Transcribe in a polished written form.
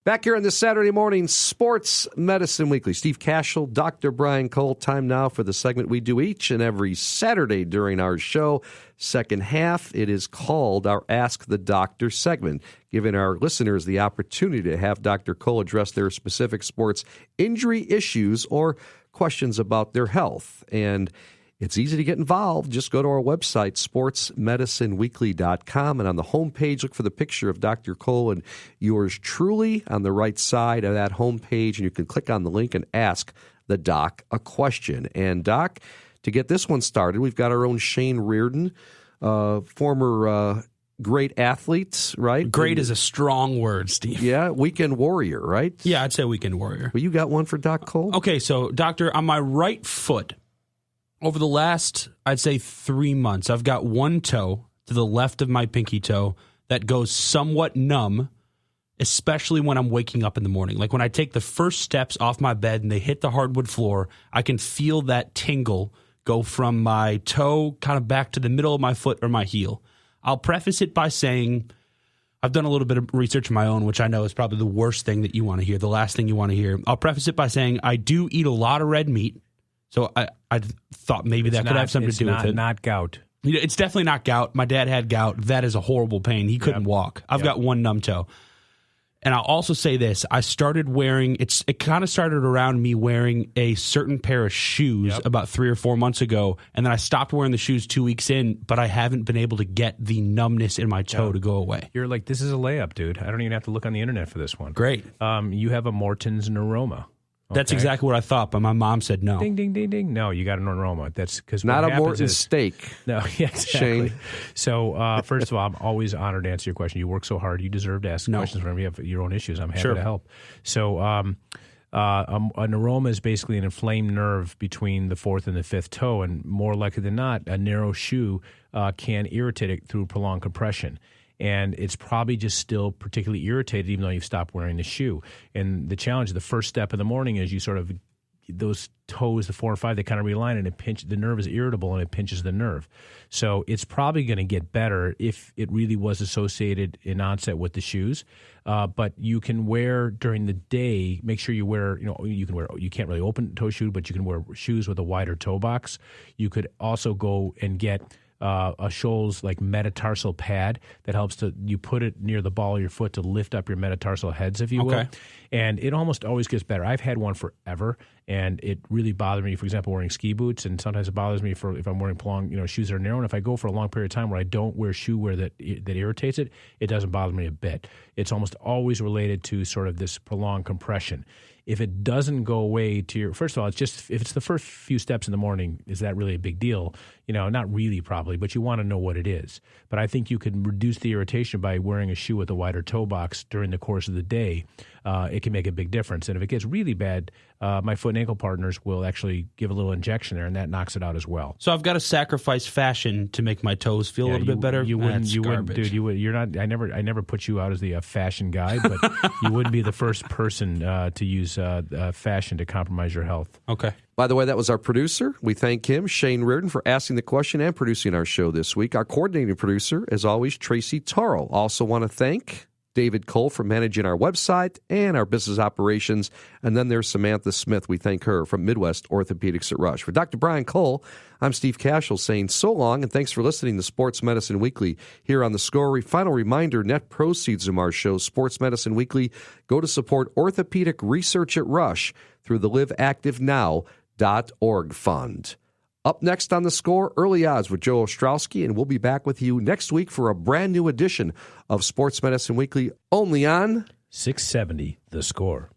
Back here on this Saturday morning, Sports Medicine Weekly. Steve Kashul, Dr. Brian Cole. Time now for the segment we do each and every Saturday during our show. Second half, it is called our Ask the Doctor segment, giving our listeners the opportunity to have Dr. Cole address their specific sports injury issues or questions about their health. And it's easy to get involved. Just go to our website, sportsmedicineweekly.com, and on the homepage, look for the picture of Dr. Cole and yours truly on the right side of that homepage, and you can click on the link and ask the doc a question. And, Doc, to get this one started, we've got our own Shane Reardon, former great athlete, right? Great is a strong word, Steve. Yeah, weekend warrior, right? Yeah, I'd say weekend warrior. Well, you got one for Doc Cole? Okay, so, Doctor, on my right foot, over the last, I'd say 3 months, I've got one toe to the left of my pinky toe that goes somewhat numb, especially when I'm waking up in the morning. Like when I take the first steps off my bed and they hit the hardwood floor, I can feel that tingle go from my toe kind of back to the middle of my foot or my heel. I'll preface it by saying I've done a little bit of research of my own, which I know is probably the worst thing that you want to hear, the last thing you want to hear. I'll preface it by saying I do eat a lot of red meat. So I thought maybe that could have something to do with it. It's not gout. It's definitely not gout. My dad had gout. That is a horrible pain. He couldn't walk. I've got one numb toe. And I'll also say this. I started wearing, it kind of started around me wearing a certain pair of shoes about 3 or 4 months ago. And then I stopped wearing the shoes 2 weeks in, but I haven't been able to get the numbness in my toe to go away. You're like, this is a layup, dude. I don't even have to look on the internet for this one. Great. You have a Morton's neuroma. That's exactly what I thought, but my mom said no. Ding, ding, ding, ding. No, you got an neuroma. That's because not a Morton steak. No, yeah, exactly. Shane. So, first of all, I'm always honored to answer your question. You work so hard. You deserve to ask questions whenever you have your own issues. I'm happy to help. So, a neuroma is basically an inflamed nerve between the fourth and the fifth toe, and more likely than not, a narrow shoe can irritate it through prolonged compression. And it's probably just still particularly irritated even though you've stopped wearing the shoe. And the challenge, the first step in the morning is you sort of, those toes, the 4 or 5, they kind of realign and the nerve is irritable and it pinches the nerve. So it's probably going to get better if it really was associated in onset with the shoes. But you can wear during the day, make sure you wear, you can't really open toe shoe, but you can wear shoes with a wider toe box. You could also go and get a Scholl's like metatarsal pad that helps you put it near the ball of your foot to lift up your metatarsal heads, if you will. And it almost always gets better. I've had one forever, and it really bothered me, for example, wearing ski boots, and sometimes it bothers me if I'm wearing long, shoes that are narrow. And if I go for a long period of time where I don't wear shoe wear that irritates it, it doesn't bother me a bit. It's almost always related to sort of this prolonged compression. If it doesn't go away first of all, it's just, if it's the first few steps in the morning, is that really a big deal? Not really probably, but you want to know what it is. But I think you can reduce the irritation by wearing a shoe with a wider toe box during the course of the day. It can make a big difference. And if it gets really bad, my foot and ankle partners will actually give a little injection there, and that knocks it out as well. So I've got to sacrifice fashion to make my toes feel a little bit better. You wouldn't, dude. You're not. I never put you out as the fashion guy, but you wouldn't be the first person to use fashion to compromise your health. Okay. By the way, that was our producer. We thank him, Shane Reardon, for asking the question and producing our show this week. Our coordinating producer, as always, Tracy Taro. Also want to thank David Cole for managing our website and our business operations. And then there's Samantha Smith. We thank her from Midwest Orthopedics at Rush. For Dr. Brian Cole, I'm Steve Kashul saying so long, and thanks for listening to Sports Medicine Weekly here on The Score. Final reminder, net proceeds from our show, Sports Medicine Weekly, go to support orthopedic research at Rush through the LiveActiveNow.org fund. Up next on The Score, Early Odds with Joe Ostrowski, and we'll be back with you next week for a brand new edition of Sports Medicine Weekly, only on 670 The Score.